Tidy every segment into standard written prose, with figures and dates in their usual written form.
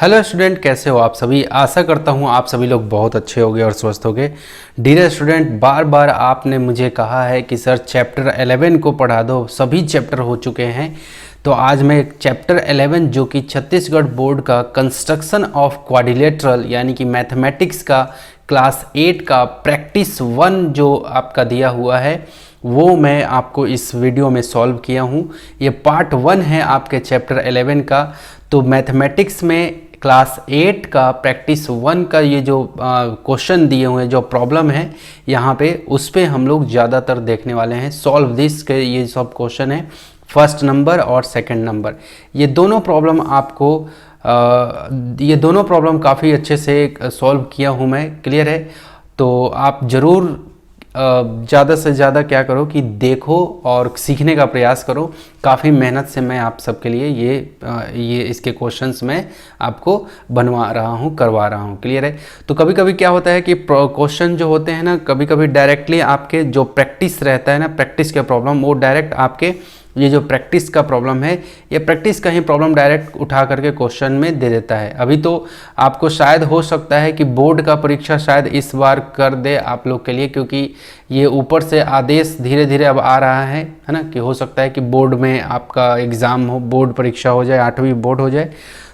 Hello student, कैसे हो आप सभी। आशा करता हूँ आप सभी लोग बहुत अच्छे होंगे और स्वस्थ होंगे। डियर स्टूडेंट, बार बार आपने मुझे कहा है कि सर चैप्टर 11 को पढ़ा दो, सभी चैप्टर हो चुके हैं। तो आज मैं चैप्टर 11 जो कि छत्तीसगढ़ बोर्ड का कंस्ट्रक्शन ऑफ क्वाड्रिलेटरल यानी कि मैथमेटिक्स का क्लास 8 का प्रैक्टिस 1 जो आपका दिया हुआ है वो मैं आपको इस वीडियो में सॉल्व किया हूँ। ये पार्ट 1 है आपके चैप्टर 11 का। तो मैथमेटिक्स में क्लास 8 का प्रैक्टिस 1 का ये जो क्वेश्चन दिए हुए हैं, जो प्रॉब्लम है यहाँ पे, उस पर हम लोग ज़्यादातर देखने वाले हैं। सॉल्व दिस के ये सब क्वेश्चन है, फर्स्ट नंबर और सेकंड नंबर। ये दोनों प्रॉब्लम आपको ये दोनों प्रॉब्लम काफ़ी अच्छे से सॉल्व किया हूँ मैं, क्लियर है। तो आप ज़रूर ज़्यादा से ज़्यादा क्या करो कि देखो और सीखने का प्रयास करो। काफ़ी मेहनत से मैं आप सबके लिए ये इसके क्वेश्चंस में आपको बनवा रहा हूँ, करवा रहा हूँ, क्लियर है। तो कभी कभी क्या होता है कि क्वेश्चन जो होते हैं ना, कभी कभी डायरेक्टली आपके जो प्रैक्टिस रहता है ना, प्रैक्टिस के प्रॉब्लम, वो डायरेक्ट आपके ये जो प्रैक्टिस का प्रॉब्लम है, ये प्रैक्टिस का ही प्रॉब्लम डायरेक्ट उठा करके क्वेश्चन में दे देता है। अभी तो आपको शायद हो सकता है कि बोर्ड का परीक्षा शायद इस बार कर दे आप लोग के लिए, क्योंकि ये ऊपर से आदेश धीरे धीरे अब आ रहा है ना, कि हो सकता है कि बोर्ड में आपका एग्ज़ाम हो, बोर्ड परीक्षा हो जाए, 8वीं बोर्ड हो जाए।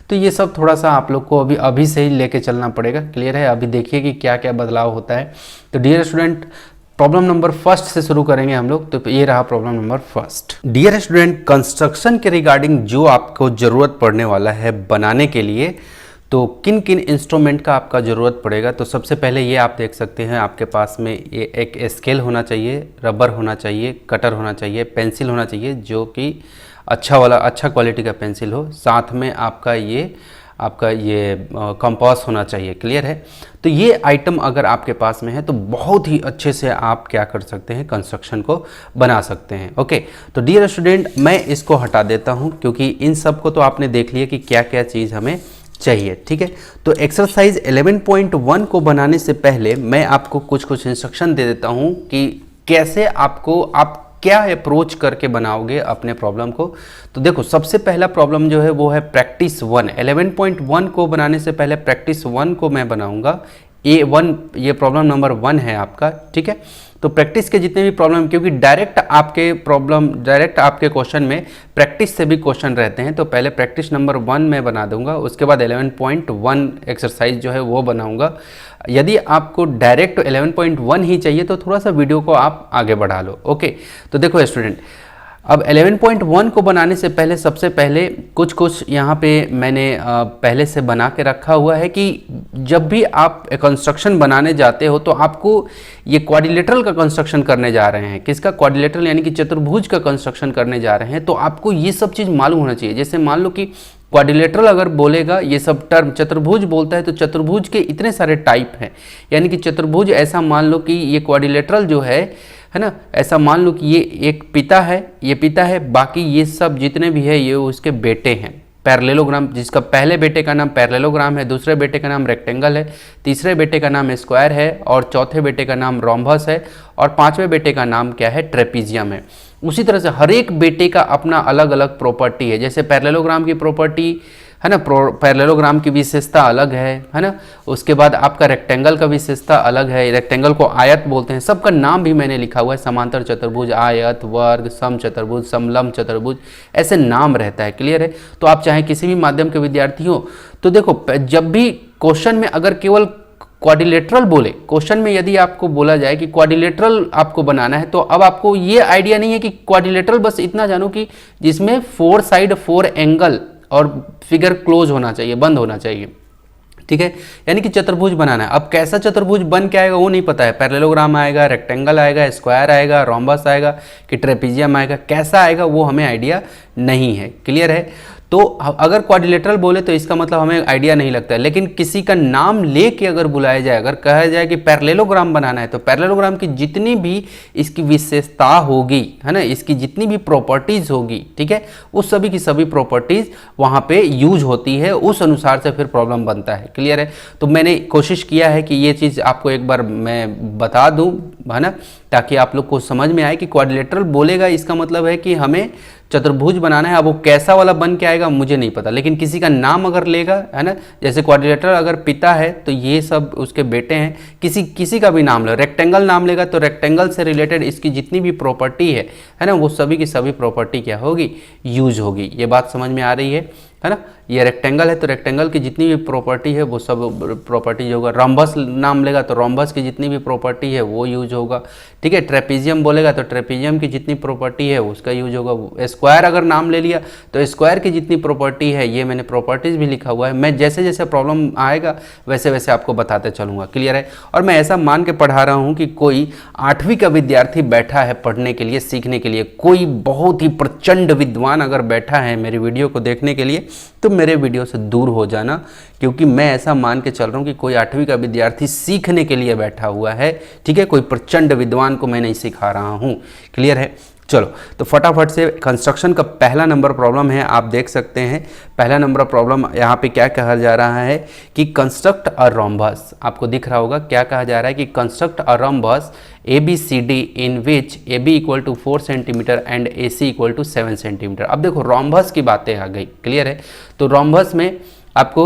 तो ये सब थोड़ा सा आप लोग को अभी से ही लेके चलना पड़ेगा, क्लियर है। अभी देखिए कि क्या क्या बदलाव होता है। तो dear student, problem number first से शुरू करेंगे हम लोग। तो ये रहा problem number first. Dear student, construction के रिगार्डिंग जो आपको ज़रूरत पड़ने वाला है बनाने के लिए, तो किन किन इंस्ट्रूमेंट का आपका ज़रूरत पड़ेगा। तो सबसे पहले ये आप देख सकते हैं, आपके पास में ये एक स्केल होना चाहिए, रबर होना चाहिए, कटर होना चाहिए, पेंसिल होना चाहिए जो कि अच्छा क्वालिटी का पेंसिल हो। साथ में आपका ये कंपास होना चाहिए, क्लियर है। तो ये आइटम अगर आपके पास में है तो बहुत ही अच्छे से आप क्या कर सकते हैं, कंस्ट्रक्शन को बना सकते हैं। ओके, तो डियर स्टूडेंट, मैं इसको हटा देता हूं क्योंकि इन सब को तो आपने देख लिया कि क्या क्या चीज़ हमें चाहिए, ठीक है। तो एक्सरसाइज 11.1 को बनाने से पहले मैं आपको कुछ इंस्ट्रक्शन दे देता हूँ कि कैसे आप क्या अप्रोच करके बनाओगे अपने प्रॉब्लम को। तो देखो, सबसे पहला प्रॉब्लम जो है वो है प्रैक्टिस 1। 11.1 को बनाने से पहले प्रैक्टिस 1 को मैं बनाऊंगा। A1 ये प्रॉब्लम नंबर 1 है आपका, ठीक है। तो प्रैक्टिस के जितने भी प्रॉब्लम, क्योंकि डायरेक्ट आपके क्वेश्चन में प्रैक्टिस से भी क्वेश्चन रहते हैं, तो पहले प्रैक्टिस नंबर 1 मैं बना दूंगा, उसके बाद 11.1 एक्सरसाइज जो है वो बनाऊंगा। यदि आपको डायरेक्ट 11.1 ही चाहिए तो थोड़ा सा वीडियो को आप आगे बढ़ा लो। ओके, तो देखो स्टूडेंट, अब 11.1 को बनाने से पहले सबसे पहले कुछ यहाँ पे मैंने पहले से बना के रखा हुआ है कि जब भी आप कंस्ट्रक्शन बनाने जाते हो तो आपको ये क्वाड्रिलेटरल का कंस्ट्रक्शन करने जा रहे हैं। किसका? क्वाड्रिलेटरल यानी कि चतुर्भुज का कंस्ट्रक्शन करने जा रहे हैं। तो आपको ये सब चीज़ मालूम होना चाहिए। जैसे मान लो कि क्वाड्रिलेटरल अगर बोलेगा, ये सब टर्म, चतुर्भुज बोलता है तो चतुर्भुज के इतने सारे टाइप हैं। यानी कि चतुर्भुज, ऐसा मान लो कि ये क्वाड्रिलेटरल जो है ना, ऐसा मान लो कि ये एक पिता है, ये पिता है, बाकी ये सब जितने भी है ये उसके बेटे हैं। पैरेललोग्राम, जिसका पहले बेटे का नाम पैरेललोग्राम है, दूसरे बेटे का नाम रेक्टेंगल है, तीसरे बेटे का नाम स्क्वायर है, और चौथे बेटे का नाम रोम्बस है, और पांचवें बेटे का नाम क्या है? ट्रेपीजियम है। उसी तरह से हर एक बेटे का अपना अलग अलग प्रॉपर्टी है। जैसे पैरेललोग्राम की प्रॉपर्टी है ना, पैरेललोग्राम की विशेषता अलग है ना। उसके बाद आपका रेक्टेंगल का विशेषता अलग है, रेक्टेंगल को आयत बोलते हैं। सबका नाम भी मैंने लिखा हुआ है, समांतर चतुर्भुज, आयत, वर्ग, सम चतुर्भुज, समलंब चतुर्भुज, ऐसे नाम रहता है, क्लियर है। तो आप चाहे किसी भी माध्यम के विद्यार्थी हो, तो देखो, जब भी क्वेश्चन में अगर केवल क्वाड्रिलेटरल बोले, क्वेश्चन में यदि आपको बोला जाए कि क्वाड्रिलेटरल आपको बनाना है, तो अब आपको ये आइडिया नहीं है कि क्वाड्रिलेटरल, बस इतना जानो कि जिसमें 4 साइड 4 एंगल और फिगर क्लोज होना चाहिए, बंद होना चाहिए, ठीक है। यानी कि चतुर्भुज बनाना है। अब कैसा चतुर्भुज बन के आएगा वो नहीं पता है। पैरेललोग्राम आएगा, रेक्टेंगल आएगा, स्क्वायर आएगा, रोम्बस आएगा कि ट्रेपीजियम आएगा, कैसा आएगा वो हमें आइडिया नहीं है, क्लियर है। तो अगर क्वाड्रिलेटरल बोले तो इसका मतलब हमें आइडिया नहीं लगता है। लेकिन किसी का नाम लेके अगर बुलाया जाए, अगर कहा जाए कि पैरेललोग्राम बनाना है, तो पैरेललोग्राम की जितनी भी इसकी विशेषता होगी, है ना, इसकी जितनी भी प्रॉपर्टीज होगी, ठीक है, उस सभी की सभी प्रॉपर्टीज वहाँ पे यूज होती है, उस अनुसार से फिर प्रॉब्लम बनता है, क्लियर है। तो मैंने कोशिश किया है कि ये चीज़ आपको एक बार मैं बता दूँ, है ना, ताकि आप लोग को समझ में आए कि क्वाड्रिलेटरल बोलेगा इसका मतलब है कि हमें चतुर्भुज बनाना है। अब वो कैसा वाला बन के आएगा मुझे नहीं पता, लेकिन किसी का नाम अगर लेगा, है ना, जैसे क्वाड्रिलेटरल अगर पिता है तो ये सब उसके बेटे हैं, किसी का भी नाम ले, रेक्टेंगल नाम लेगा तो रेक्टेंगल से रिलेटेड इसकी जितनी भी प्रॉपर्टी है ना, वो सभी की सभी प्रॉपर्टी क्या होगी, यूज होगी। ये बात समझ में आ रही है ना। ये रेक्टेंगल है तो रेक्टेंगल की जितनी भी प्रॉपर्टी है वो सब प्रॉपर्टी होगा। रोम्बस नाम लेगा तो रोम्बस की जितनी भी प्रॉपर्टी है वो यूज होगा, ठीक है। ट्रेपीजियम बोलेगा तो ट्रेपीजियम की जितनी प्रॉपर्टी है उसका यूज होगा। स्क्वायर अगर नाम ले लिया तो स्क्वायर की जितनी प्रॉपर्टी है, ये मैंने प्रॉपर्टीज़ भी लिखा हुआ है। मैं जैसे जैसे प्रॉब्लम आएगा वैसे वैसे आपको बताते चलूँगा, क्लियर है। और मैं ऐसा मान के पढ़ा रहा हूँ कि कोई 8वीं का विद्यार्थी बैठा है पढ़ने के लिए, सीखने के लिए, कोई बहुत ही प्रचंड विद्वान अगर बैठा है मेरी वीडियो को देखने के लिए, तो मेरे वीडियो से दूर हो जाना, क्योंकि मैं ऐसा मान के चल रहा हूँ कि कोई 8वीं का विद्यार्थी सीखने के लिए बैठा हुआ है, ठीक है। कोई प्रचंड विद्वान को मैं नहीं सिखा रहा हूँ, क्लियर है। चलो तो फटाफट से कंस्ट्रक्शन का पहला नंबर प्रॉब्लम है, आप देख सकते हैं। पहला नंबर प्रॉब्लम यहाँ पे क्या कहा जा रहा है कि कंस्ट्रक्ट अ रोम्बस। आपको दिख रहा होगा क्या कहा जा रहा है कि construct a rhombus ABCD in which AB equal to 4 centimetre and AC equal to 7 centimetre. अब देखो रोम्बस की बातें आ गई, क्लियर है। तो रोम्बस में आपको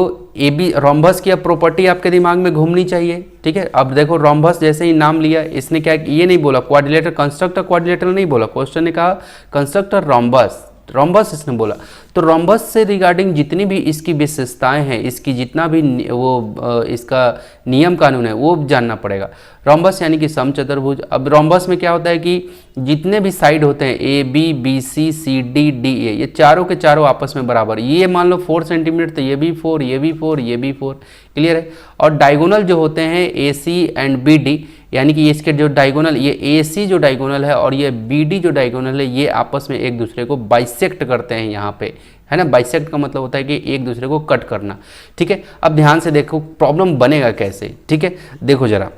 रोम्बस की अब प्रॉपर्टी आपके दिमाग में घूमनी चाहिए, ठीक है। अब देखो रोम्बस जैसे ही नाम लिया, इसने क्या, ये नहीं बोला क्वाड्रिलेटर, कंस्ट्रक्टर क्वाड्रिलेटर नहीं बोला, क्वेश्चन ने कहा कंस्ट्रक्टर रोम्बस, रोम्बस इसने बोला। तो रोम्बस से रिगार्डिंग जितनी भी इसकी विशेषताएं हैं, इसकी जितना भी वो इसका नियम कानून है वो जानना पड़ेगा। रोम्बस यानी कि समचतुर्भुज। अब रोम्बस में क्या होता है कि जितने भी साइड होते हैं ABBCCDDA, ये चारों के चारों आपस में बराबर, ये मान लो 4 सेंटीमीटर तो ये भी 4, ये भी 4, ये भी 4, क्लियर है। और डायगोनल जो होते हैं AC एंड BD, यानी कि इसके जो डायगोनल, ये AC जो डायगोनल है और ये BD जो डायगोनल है, ये आपस में एक दूसरे को बाइसेक्ट करते हैं यहाँ पे, है ना। बाइसेक्ट का मतलब होता है कि एक दूसरे को कट करना, ठीक है। अब ध्यान से देखो प्रॉब्लम बनेगा कैसे, ठीक है। देखो जरा,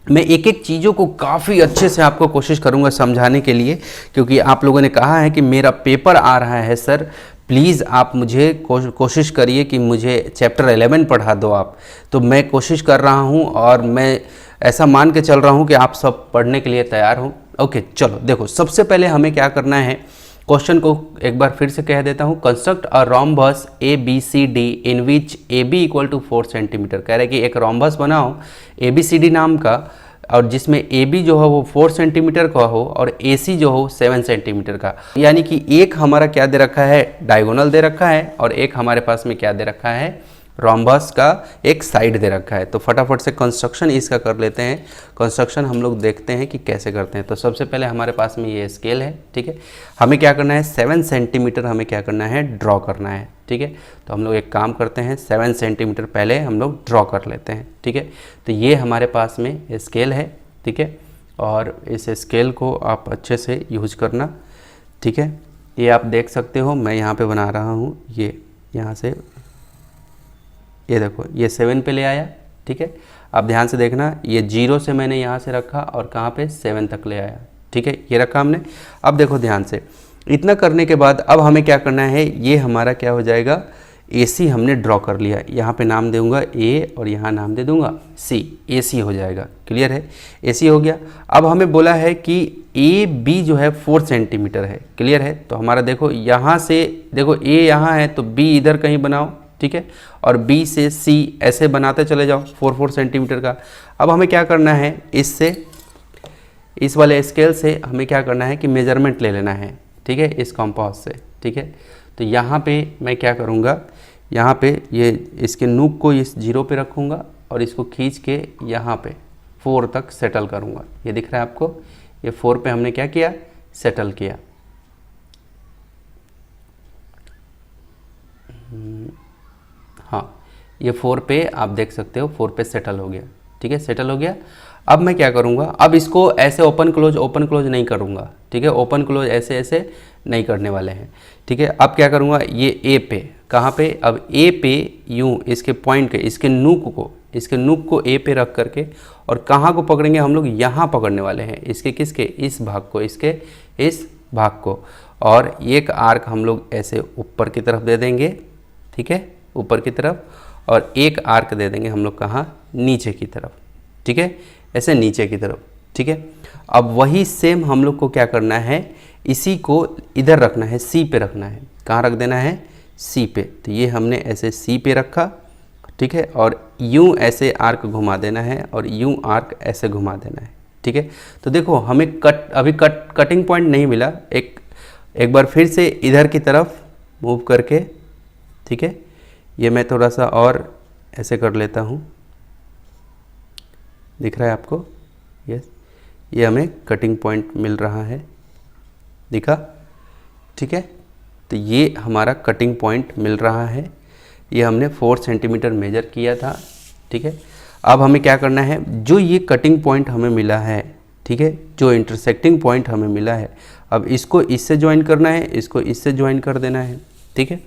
मैं एक एक चीज़ों को काफ़ी अच्छे से आपको कोशिश करूंगा समझाने के लिए, क्योंकि आप लोगों ने कहा है कि मेरा पेपर आ रहा है सर, प्लीज़ आप मुझे कोशिश करिए कि मुझे चैप्टर 11 पढ़ा दो आप। तो मैं कोशिश कर रहा हूं और मैं ऐसा मान के चल रहा हूं कि आप सब पढ़ने के लिए तैयार हो। ओके चलो देखो, सबसे पहले हमें क्या करना है, क्वेश्चन को एक बार फिर से कह देता हूँ। Construct a rhombus ABCD in which AB equal to 4 centimetre. कह रहे हैं कि एक रोम्बस बनाओ ABCD नाम का, और जिसमें AB जो है वो 4 सेंटीमीटर का हो और AC जो हो 7 सेंटीमीटर का। यानी कि एक हमारा क्या दे रखा है, डायगोनल दे रखा है, और एक हमारे पास में क्या दे रखा है, रोम्बस का एक साइड दे रखा है। तो फटाफट से कंस्ट्रक्शन इसका कर लेते हैं। कंस्ट्रक्शन हम लोग देखते हैं कि कैसे करते हैं। तो सबसे पहले हमारे पास में ये स्केल है, ठीक है। हमें क्या करना है, 7 सेंटीमीटर हमें क्या करना है, ड्रॉ करना है, ठीक है। तो हम लोग एक काम करते हैं, 7 सेंटीमीटर पहले हम लोग ड्रॉ कर लेते हैं, ठीक है। तो ये हमारे पास में स्केल है, ठीक है। और इस स्केल को आप अच्छे से यूज करना, ठीक है। ये आप देख सकते हो, मैं यहाँ पे बना रहा हूँ, ये यहाँ से, ये देखो ये 7 पे ले आया, ठीक है। अब ध्यान से देखना, ये 0 से मैंने यहाँ से रखा और कहाँ पे 7 तक ले आया, ठीक है। ये रखा हमने। अब देखो ध्यान से, इतना करने के बाद अब हमें क्या करना है, ये हमारा क्या हो जाएगा, AC हमने ड्रॉ कर लिया। यहाँ पे नाम दूंगा A और यहाँ नाम दे दूंगा C, AC हो जाएगा, क्लियर है। AC हो गया। अब हमें बोला है कि AB जो है 4 सेंटीमीटर है, क्लियर है। तो हमारा देखो यहाँ से, देखो A यहाँ है तो B इधर कहीं बनाओ, ठीक है। और B से C ऐसे बनाते चले जाओ 4 सेंटीमीटर का। अब हमें क्या करना है, इससे, इस वाले स्केल से हमें क्या करना है कि मेजरमेंट ले लेना है, ठीक है, इस कंपास से, ठीक है। तो यहाँ पे मैं क्या करूँगा, यहाँ पे ये इसके नूक को इस 0 पे रखूँगा और इसको खींच के यहाँ पे 4 तक सेटल करूँगा। ये दिख रहा है आपको, ये 4 पे हमने क्या किया, सेटल किया। हाँ, ये 4 पे आप देख सकते हो, 4 पे सेटल हो गया, ठीक है, सेटल हो गया। अब मैं क्या करूँगा, अब इसको ऐसे ओपन क्लोज नहीं करूँगा, ठीक है। ओपन क्लोज ऐसे ऐसे नहीं करने वाले हैं, ठीक है। अब क्या करूँगा, ये A पे, कहाँ पे, अब A पे यूँ इसके पॉइंट के, इसके नूक को A पे रख करके, और कहाँ को पकड़ेंगे हम लोग, यहाँ पकड़ने वाले हैं, इसके किसके, इस भाग को, इसके इस भाग को। और एक आर्क हम लोग ऐसे ऊपर की तरफ दे देंगे, ठीक है, ऊपर की तरफ, और एक आर्क दे देंगे हम लोग कहाँ, नीचे की तरफ, ठीक है, ऐसे नीचे की तरफ, ठीक है। अब वही सेम हम लोग को क्या करना है, इसी को इधर रखना है, सी पे रखना है। कहाँ रख देना है? सी पे। तो ये हमने ऐसे सी पे रखा, ठीक है, और यूँ ऐसे आर्क घुमा देना है और यूँ आर्क ऐसे घुमा देना है, ठीक है। तो देखो हमें अभी कटिंग पॉइंट नहीं मिला। एक बार फिर से इधर की तरफ मूव करके, ठीक है, ये मैं थोड़ा सा और ऐसे कर लेता हूँ, दिख रहा है आपको? यस, ये हमें कटिंग पॉइंट मिल रहा है, दिखा? ठीक है, तो ये हमारा कटिंग पॉइंट मिल रहा है। ये हमने 4 सेंटीमीटर मेजर किया था, ठीक है। अब हमें क्या करना है, जो ये कटिंग पॉइंट हमें मिला है, ठीक है, जो इंटरसेक्टिंग पॉइंट हमें मिला है, अब इसको इससे ज्वाइन करना है, इसको इससे ज्वाइन कर देना है, ठीक है।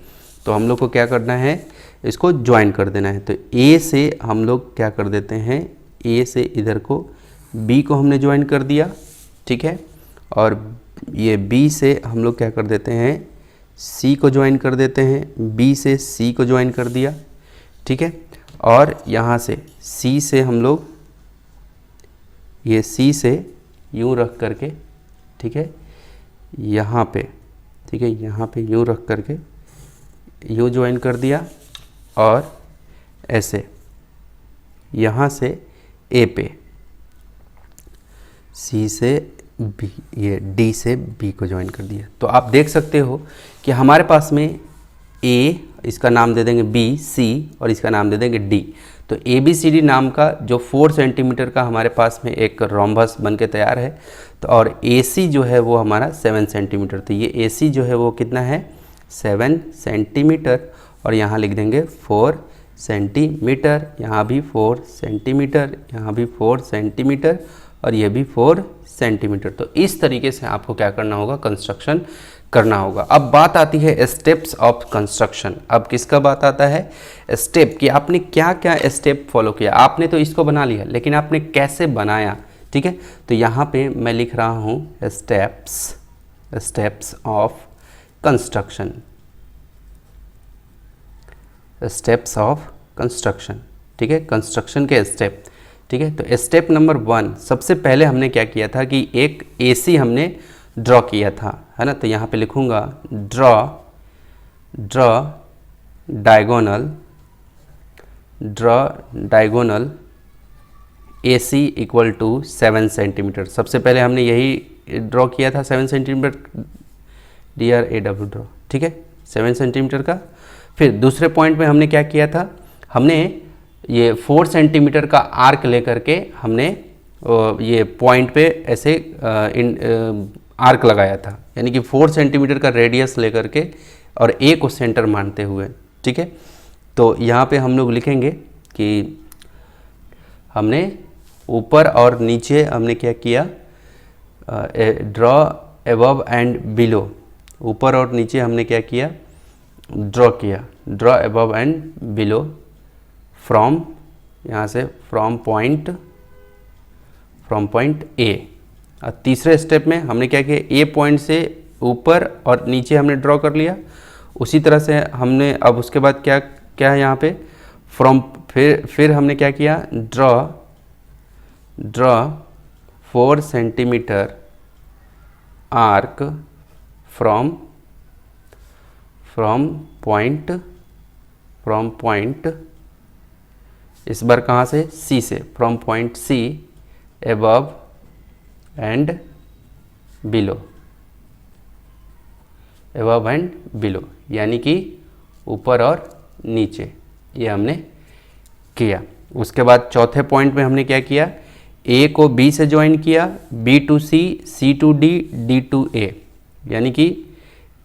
तो हम लोग को क्या करना है, इसको ज्वाइन कर देना है। तो ए से हम लोग क्या कर देते हैं, ए से इधर को बी को हमने ज्वाइन कर दिया, ठीक है, और ये बी से हम लोग क्या कर देते हैं, सी को ज्वाइन कर देते हैं, बी से सी को ज्वाइन कर दिया, ठीक है, और यहाँ से सी से हम लोग ये सी से यूँ रख करके, ठीक है, यहाँ पे, ठीक है, यहाँ पे यूँ रख करके यूँ ज्वाइन कर दिया, और ऐसे यहाँ से ए पे सी से बी, ये डी से बी को ज्वाइन कर दिया। तो आप देख सकते हो कि हमारे पास में ए, इसका नाम दे देंगे बी, सी, और इसका नाम दे देंगे डी। तो ए बी सी डी नाम का जो 4 सेंटीमीटर का हमारे पास में एक रोम्बस बन के तैयार है। तो और ए सी जो है वो हमारा 7 सेंटीमीटर। तो ये ए सी जो है वो कितना है, 7 सेंटीमीटर, और यहाँ लिख देंगे 4 सेंटीमीटर, यहाँ भी 4 सेंटीमीटर, यहाँ भी 4 सेंटीमीटर, और ये भी 4 सेंटीमीटर। तो इस तरीके से आपको क्या करना होगा, कंस्ट्रक्शन करना होगा। अब बात आती है स्टेप्स ऑफ कंस्ट्रक्शन। अब किसका बात आता है, स्टेप, कि आपने क्या क्या स्टेप फॉलो किया। आपने तो इसको बना लिया, लेकिन आपने कैसे बनाया, ठीक है। तो यहाँ पे मैं लिख रहा हूँ steps of construction, steps of construction, ठीक है, कंस्ट्रक्शन के स्टेप, ठीक है। तो स्टेप नंबर 1, सबसे पहले हमने क्या किया था कि एक एसी हमने ड्रॉ किया था, है ना। तो यहाँ पे लिखूँगा draw diagonal AC equal to 7 centimetre. सबसे पहले हमने यही ड्रॉ किया था 7 सेंटीमीटर, DRAW ड्रॉ, ठीक है, 7 सेंटीमीटर का। फिर दूसरे पॉइंट में हमने क्या किया था, हमने ये 4 सेंटीमीटर का आर्क लेकर के हमने ये पॉइंट पे ऐसे आर्क लगाया था, यानी कि 4 सेंटीमीटर का रेडियस लेकर के और ए को सेंटर मानते हुए, ठीक है। तो यहाँ पे हम लोग लिखेंगे कि हमने ऊपर और नीचे हमने क्या किया, ड्रॉ अबव एंड बिलो, ऊपर और नीचे हमने क्या किया, draw above and below from, यहाँ से फ्रॉम पॉइंट ए। और तीसरे स्टेप में हमने क्या किया, ए पॉइंट से ऊपर और नीचे हमने ड्रॉ कर लिया। उसी तरह से हमने अब उसके बाद क्या है यहाँ पे, फ्रॉम, फिर हमने क्या किया, draw 4 centimetre arc from point, इस बार कहाँ से, सी से, from point C above and below, यानी कि ऊपर और नीचे, ये हमने किया। उसके बाद चौथे पॉइंट में हमने क्या किया, ए को बी से ज्वाइन किया, B to C, C to D, D to A, यानी कि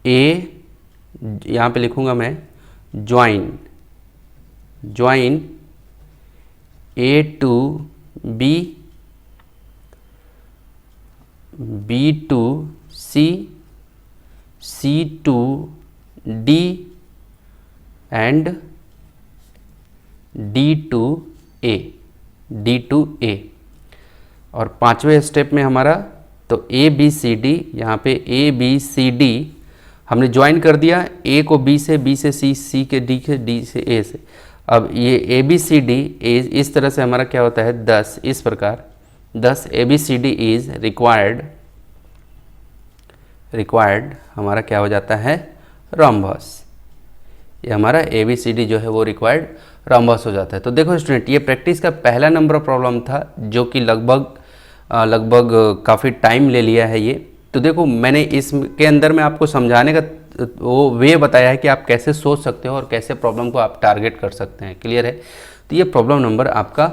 ए, यहाँ पे लिखूँगा मैं join A to B, B to C, C to D and D to A. और पांचवें स्टेप में हमारा तो ए बी सी डी, यहाँ पे ए बी सी डी हमने ज्वाइन कर दिया, ए को बी से सी, सी के डी से, डी से ए से। अब ये ए बी सी डी इस तरह से हमारा क्या होता है 10, इस प्रकार 10 ABCD इज रिक्वायर्ड हमारा क्या हो जाता है, रोम्बस। ये हमारा ABCD जो है वो रिक्वायर्ड रोम्बस हो जाता है। तो देखो स्टूडेंट, ये प्रैक्टिस का पहला नंबर प्रॉब्लम था जो कि लगभग काफ़ी टाइम ले लिया है ये। तो देखो मैंने इसके अंदर में आपको समझाने का वो वे बताया है कि आप कैसे सोच सकते हो और कैसे प्रॉब्लम को आप टारगेट कर सकते हैं। क्लियर है? तो ये प्रॉब्लम नंबर आपका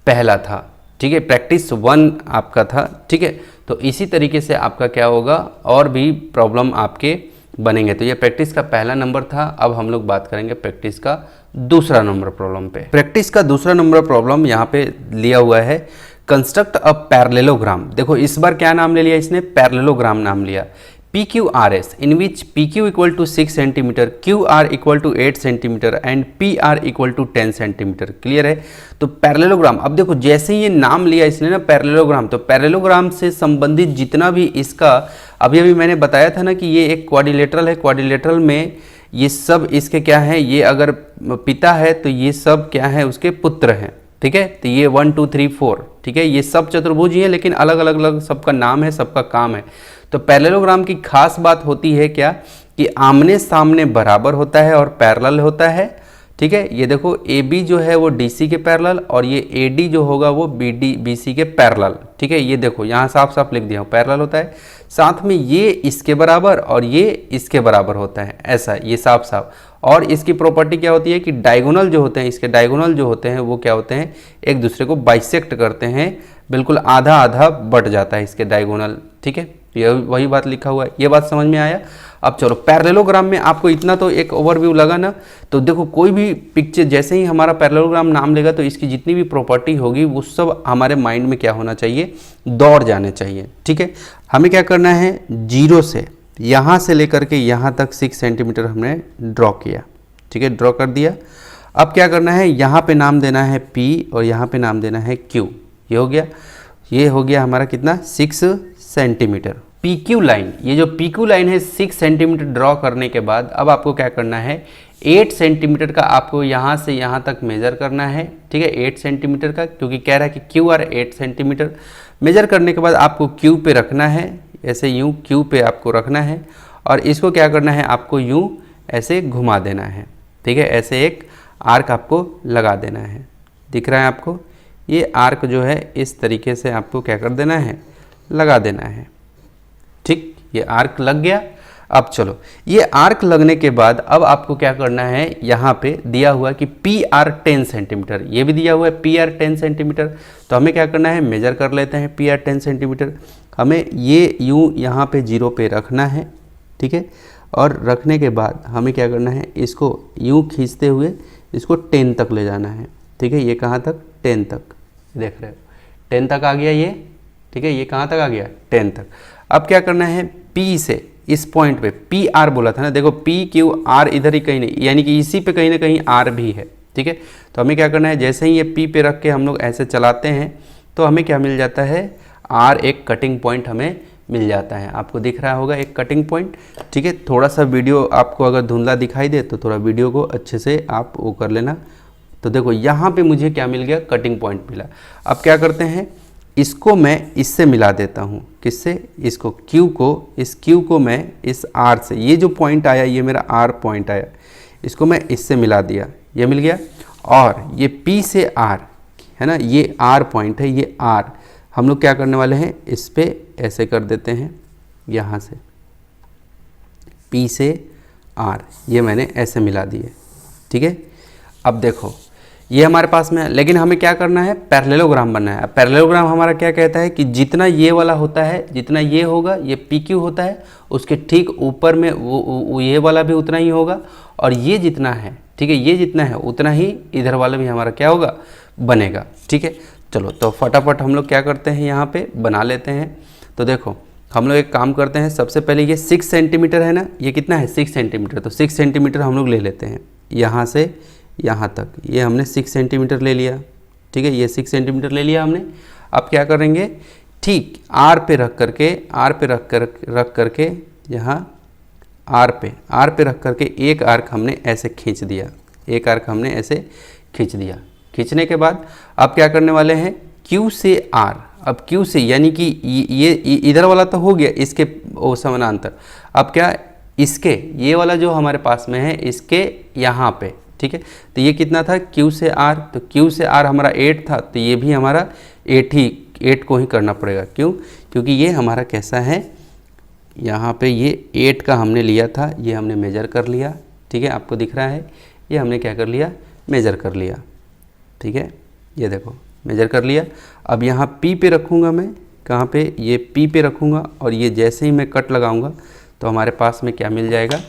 पहला था, ठीक है, प्रैक्टिस 1 आपका था, ठीक है। तो इसी तरीके से आपका क्या होगा, और भी प्रॉब्लम आपके बनेंगे। तो ये प्रैक्टिस का पहला नंबर था। अब हम लोग बात करेंगे प्रैक्टिस का दूसरा नंबर प्रॉब्लम पे। प्रैक्टिस का दूसरा नंबर प्रॉब्लम यहाँ पे लिया हुआ है, कंस्ट्रक्ट अ पैरेललोग्राम। देखो इस बार क्या नाम ले लिया इसने, पैरेललोग्राम नाम लिया। PQRS in which PQ equal to 6 cm, QR equal to 8 cm and PR equal to 10 cm। Clear है? तो पैरेललोग्राम, अब देखो जैसे ही ये नाम लिया इसने ना पैरेललोग्राम, तो पैरेललोग्राम से संबंधित जितना भी इसका अभी मैंने बताया था ना कि ये एक क्वाड्रिलेटरल है, क्वाड्रिलेटरल में ये सब इसके क्या है, ये अगर पिता है तो ये सब क्या है, उसके पुत्र हैं, ठीक है। तो ये 1 2 3 4, ठीक है, ये सब चतुर्भुज ही है लेकिन अलग अलग सबका नाम है, सबका काम है। तो पैरेललोग्राम की खास बात होती है क्या, कि आमने सामने बराबर होता है और पैरेलल होता है, ठीक है। ये देखो AB जो है वो DC के पैरेलल और ये AD जो होगा वो BC के पैरेलल, ठीक है। ये देखो यहाँ साफ साफ लिख दिया हूँ, पैरेलल होता है, साथ में ये इसके बराबर और ये इसके बराबर होता है, ऐसा ये साफ साफ। और इसकी प्रॉपर्टी क्या होती है कि डायगोनल जो होते हैं, इसके डायगोनल जो होते हैं वो क्या होते हैं, एक दूसरे को बाइसेक्ट करते हैं, बिल्कुल आधा आधा बट जाता है इसके डायगोनल, ठीक है। ये वही बात लिखा हुआ है, ये बात समझ में आया। अब चलो पैरेललोग्राम में आपको इतना तो एक ओवरव्यू लगा ना। तो देखो कोई भी पिक्चर जैसे ही हमारा पैरेललोग्राम नाम लेगा तो इसकी जितनी भी प्रॉपर्टी होगी वो सब हमारे माइंड में क्या होना चाहिए, दौड़ जाने चाहिए, ठीक है। हमें क्या करना है, 0 से यहाँ से लेकर के यहाँ तक 6 सेंटीमीटर हमने ड्रॉ किया, ठीक है, ड्रॉ कर दिया। अब क्या करना है, यहाँ पे नाम देना है P और यहाँ पे नाम देना है Q। ये हो गया, ये हो गया हमारा कितना, 6 सेंटीमीटर। PQ लाइन, ये जो PQ लाइन है 6 सेंटीमीटर ड्रॉ करने के बाद अब आपको क्या करना है, 8 सेंटीमीटर का आपको यहाँ से यहाँ तक मेजर करना है, ठीक है, 8 सेंटीमीटर का, क्योंकि कह रहा है कि QR 8 सेंटीमीटर। मेजर करने के बाद आपको Q पे रखना है, ऐसे यूँ Q पे आपको रखना है और इसको क्या करना है, आपको यूँ ऐसे घुमा देना है, ठीक है, ऐसे एक आर्क आपको लगा देना है। दिख रहा है आपको, ये आर्क जो है इस तरीके से आपको क्या कर देना है, लगा देना है, ठीक, ये आर्क लग गया। अब चलो ये आर्क लगने के बाद अब आपको क्या करना है, यहाँ पे दिया हुआ कि PR 10 सेंटीमीटर, ये भी दिया हुआ है PR 10 सेंटीमीटर। तो हमें क्या करना है, मेजर कर लेते हैं PR 10 सेंटीमीटर। हमें ये यूँ यहाँ पे 0 पे रखना है, ठीक है, और रखने के बाद हमें क्या करना है, इसको यूँ खींचते हुए इसको 10 तक ले जाना है, ठीक है। ये कहाँ तक, 10 तक, देख रहे हो 10 तक आ गया ये, ठीक है, ये कहाँ तक आ गया, 10 तक। अब क्या करना है, P से इस पॉइंट पे PR बोला था ना, देखो PQR इधर ही कहीं नहीं, यानी कि इसी पे कहीं ना कहीं R भी है, ठीक है। तो हमें क्या करना है, जैसे ही ये P पे रख के हम लोग ऐसे चलाते हैं तो हमें क्या मिल जाता है, R एक कटिंग पॉइंट हमें मिल जाता है। आपको दिख रहा होगा एक कटिंग पॉइंट, ठीक है। थोड़ा सा वीडियो आपको अगर धुंधला दिखाई दे तो थोड़ा वीडियो को अच्छे से आप वो कर लेना। तो देखो यहाँ पे मुझे क्या मिल गया, कटिंग पॉइंट मिला। अब क्या करते हैं, इसको मैं इससे मिला देता हूँ, किससे, इसको Q को, इस Q को मैं इस R से, ये जो पॉइंट आया ये मेरा R पॉइंट आया, इसको मैं इससे मिला दिया, ये मिल गया। और ये P से R है ना, ये R पॉइंट है, ये R हम लोग क्या करने वाले हैं, इस पे ऐसे कर देते हैं, यहाँ से P से R, ये मैंने ऐसे मिला दिए, ठीक है। अब देखो ये हमारे पास में है, लेकिन हमें क्या करना है, पैरेललोग्राम बनना है। पैरेललोग्राम हमारा क्या कहता है कि जितना ये वाला होता है, जितना ये होगा, ये PQ होता है, उसके ठीक ऊपर में वो ये वाला भी उतना ही होगा, और ये जितना है, ठीक है, ये जितना है उतना ही इधर वाला भी हमारा क्या होगा, बनेगा, ठीक है। चलो तो फटाफट हम लोग क्या करते हैं, यहाँ पे बना लेते हैं। तो देखो हम लोग एक काम करते हैं, सबसे पहले ये 6 सेंटीमीटर है ना, ये कितना है, 6 सेंटीमीटर। तो 6 सेंटीमीटर हम लोग ले लेते हैं, यहाँ से यहाँ तक ये हमने 6 सेंटीमीटर ले लिया, ठीक है, ये 6 सेंटीमीटर ले लिया हमने। अब क्या करेंगे, ठीक R पे रख करके यहाँ R पे रख करके एक आर्क हमने ऐसे खींच दिया, एक आर्क हमने ऐसे खींच दिया। खींचने के बाद अब क्या करने वाले हैं, Q से R अब Q से यानी कि ये इधर वाला तो हो गया इसके वो समानांतर, अब क्या इसके ये वाला जो हमारे पास में है इसके यहाँ पे, ठीक है। तो ये कितना था Q से R, तो Q से R हमारा 8 था, तो ये भी हमारा 8 को ही करना पड़ेगा। क्यों? क्योंकि ये हमारा कैसा है, यहाँ पे ये 8 का हमने लिया था, ये हमने मेजर कर लिया, ठीक है। आपको दिख रहा है ये हमने क्या कर लिया, मेजर कर लिया, ठीक है। ये देखो मेजर कर लिया। अब यहाँ P पे रखूँगा मैं, कहाँ पे, ये P पे रखूँगा और ये जैसे ही मैं कट लगाऊँगा तो हमारे पास में क्या मिल जाएगा,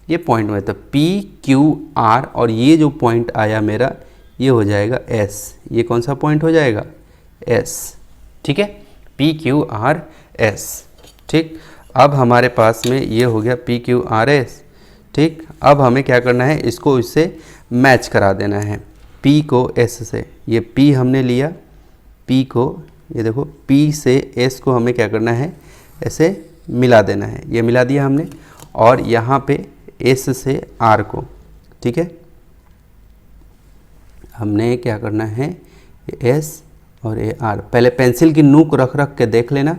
ये पॉइंट में, तो P Q R और ये जो पॉइंट आया मेरा ये हो जाएगा S। ये कौन सा पॉइंट हो जाएगा, S, ठीक है, P Q R S, ठीक। अब हमारे पास में ये हो गया P Q R S, ठीक। अब हमें क्या करना है, इसको इससे मैच करा देना है, P को S से। ये P हमने लिया, P को ये देखो P से S को हमें क्या करना है, ऐसे मिला देना है, ये मिला दिया हमने। और यहाँ पे S से R को, ठीक है, हमने क्या करना है, ये S और ये R। पहले पेंसिल की नोक रख रख के देख लेना,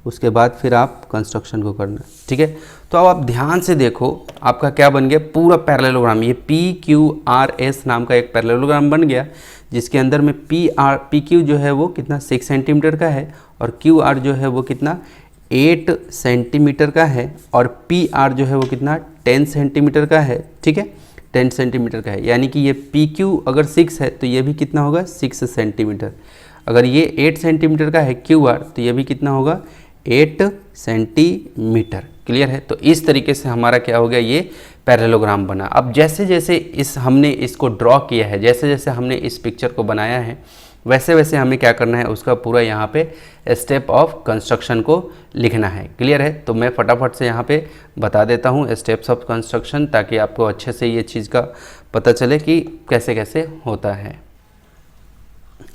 उसके बाद फिर आप कंस्ट्रक्शन को करना, ठीक है। तो अब आप ध्यान से देखो आपका क्या बन गया, पूरा पैरेललोग्राम। ये पी क्यू आर एस नाम का एक पैरेललोग्राम बन गया, जिसके अंदर में पी क्यू जो है वो कितना 6 सेंटीमीटर का है और क्यू आर जो है वो कितना 8 सेंटीमीटर का है और पी आर जो है वो कितना 10 सेंटीमीटर का है, ठीक है, 10 सेंटीमीटर का है। यानी कि ये पी क्यू अगर 6 है तो ये भी कितना होगा 6 सेंटीमीटर। अगर ये 8 सेंटीमीटर का है क्यू आर तो ये भी कितना होगा 8 सेंटीमीटर। क्लियर है? तो इस तरीके से हमारा क्या हो गया, ये पैरेललोग्राम बना। अब जैसे जैसे हमने इसको ड्रॉ किया है, जैसे जैसे हमने इस पिक्चर को बनाया है, वैसे वैसे हमें क्या करना है, उसका पूरा यहाँ पे स्टेप ऑफ कंस्ट्रक्शन को लिखना है। क्लियर है? तो मैं फटाफट से यहाँ पे बता देता हूँ स्टेप्स ऑफ कंस्ट्रक्शन, ताकि आपको अच्छे से ये चीज़ का पता चले कि कैसे कैसे होता है।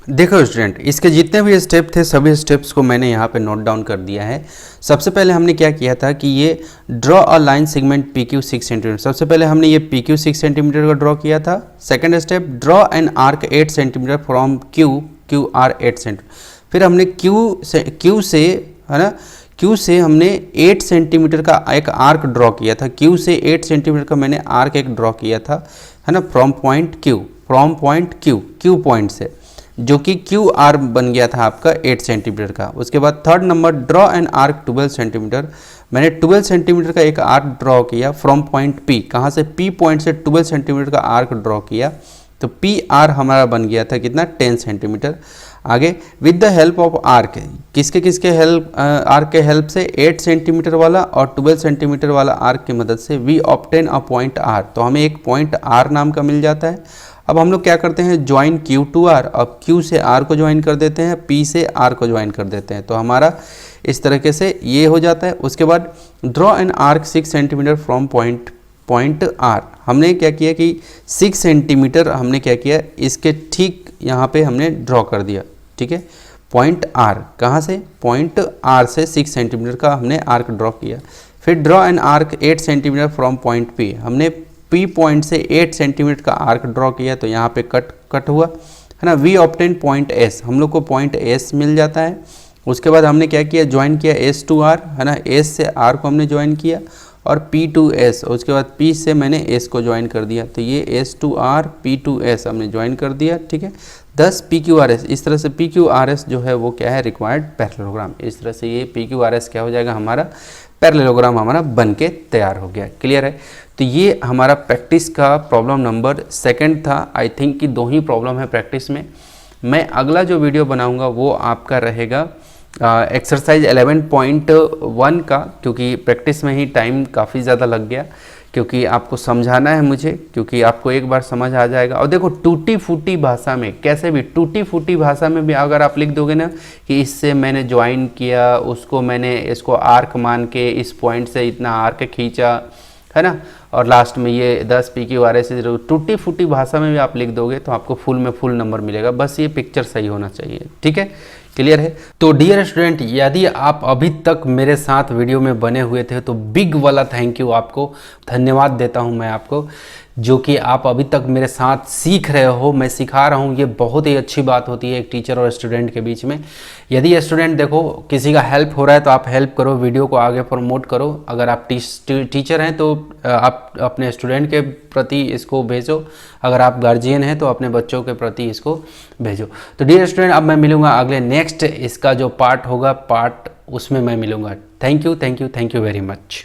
देखो स्टूडेंट, इसके जितने भी स्टेप थे सभी स्टेप्स को मैंने यहाँ पे नोट डाउन कर दिया है। सबसे पहले हमने क्या किया था कि ये draw a line segment P Q 6 centimetre, सबसे पहले हमने ये पी क्यू 6 सेंटीमीटर का ड्रॉ किया था। Second step, draw an arc 8 centimetre from Q R 8 centimetre. फिर हमने क्यू से है ना, क्यू से हमने 8 सेंटीमीटर का एक आर्क ड्रॉ किया था। क्यू से 8 सेंटीमीटर का मैंने आर्क एक ड्रॉ किया था, है ना, फ्रॉम पॉइंट क्यू पॉइंट से, जो कि क्यू आर बन गया था आपका 8 सेंटीमीटर का। उसके बाद third number, draw an arc 12 centimetre. मैंने 12 सेंटीमीटर का एक आर्क ड्रॉ किया फ्रॉम पॉइंट पी, कहाँ से, पी पॉइंट से 12 सेंटीमीटर का आर्क ड्रॉ किया, तो पी आर हमारा बन गया था कितना 10 सेंटीमीटर। आगे, with the help of arc, किसके हेल्प, आर्क के हेल्प से 8 सेंटीमीटर वाला और 12 सेंटीमीटर वाला आर्क की मदद से we obtain a point R, तो हमें एक पॉइंट आर नाम का मिल जाता है। अब हम लोग क्या करते हैं, ज्वाइन क्यू टू आर, अब क्यू से आर को ज्वाइन कर देते हैं, पी से आर को ज्वाइन कर देते हैं, तो हमारा इस तरीके से ये हो जाता है। उसके बाद draw an arc 6 centimetre from point R, हमने क्या किया कि 6 सेंटीमीटर हमने क्या किया, इसके ठीक यहाँ पे हमने ड्रॉ कर दिया, ठीक है, पॉइंट आर, कहाँ से, पॉइंट आर से 6 सेंटीमीटर का हमने आर्क ड्रॉ किया। फिर draw an arc 8 centimetre from point P, हमने पी पॉइंट से 8 सेंटीमीटर का आर्क ड्रॉ किया, तो यहाँ पे कट हुआ, है ना। वी ऑब्टेन पॉइंट एस, हम लोग को पॉइंट एस मिल जाता है। उसके बाद हमने क्या किया, ज्वाइन किया एस टू आर, है ना, एस से आर को हमने ज्वाइन किया और पी टू एस, उसके बाद पी से मैंने एस को ज्वाइन कर दिया, तो ये S to R P to S हमने ज्वाइन कर दिया, ठीक है। 10 पी क्यू आर एस, इस तरह से पी क्यू आर एस जो है वो क्या है, रिक्वायर्ड पैरेललोग्राम। इस तरह से ये पी क्यू आर एस क्या हो जाएगा, हमारा पैरेललोग्राम हमारा बन के तैयार हो गया। क्लियर है? तो ये हमारा प्रैक्टिस का प्रॉब्लम नंबर 2 था। आई थिंक कि 2 ही प्रॉब्लम है प्रैक्टिस में। मैं अगला जो वीडियो बनाऊंगा वो आपका रहेगा एक्सरसाइज 11.1 का, क्योंकि प्रैक्टिस में ही टाइम काफ़ी ज़्यादा लग गया, क्योंकि आपको समझाना है मुझे, क्योंकि आपको एक बार समझ आ जाएगा। और देखो टूटी फूटी भाषा में, कैसे भी टूटी फूटी भाषा में भी अगर आप लिख दोगे ना कि इससे मैंने ज्वाइन किया, उसको मैंने इसको आर्क मान के इस पॉइंट से इतना आर्क खींचा, है ना, और लास्ट में ये 10 पी क्यू आर एस, टूटी फूटी भाषा में भी आप लिख दोगे तो आपको फुल में फुल नंबर मिलेगा। बस ये पिक्चर सही होना चाहिए, ठीक है। क्लियर है? तो डियर स्टूडेंट, यदि आप अभी तक मेरे साथ वीडियो में बने हुए थे तो बिग वाला थैंक यू, आपको धन्यवाद देता हूं मैं आपको। जो कि आप अभी तक मेरे साथ सीख रहे हो, मैं सिखा रहा हूँ, ये बहुत ही अच्छी बात होती है एक टीचर और स्टूडेंट के बीच में। यदि स्टूडेंट देखो किसी का हेल्प हो रहा है तो आप हेल्प करो, वीडियो को आगे प्रमोट करो। अगर आप टीचर हैं तो आप अपने स्टूडेंट के प्रति इसको भेजो, अगर आप गार्जियन हैं तो अपने बच्चों के प्रति इसको भेजो। तो डियर स्टूडेंट, अब मैं मिलूँगा अगले नेक्स्ट इसका जो पार्ट होगा, उसमें मैं मिलूँगा। Thank you very much.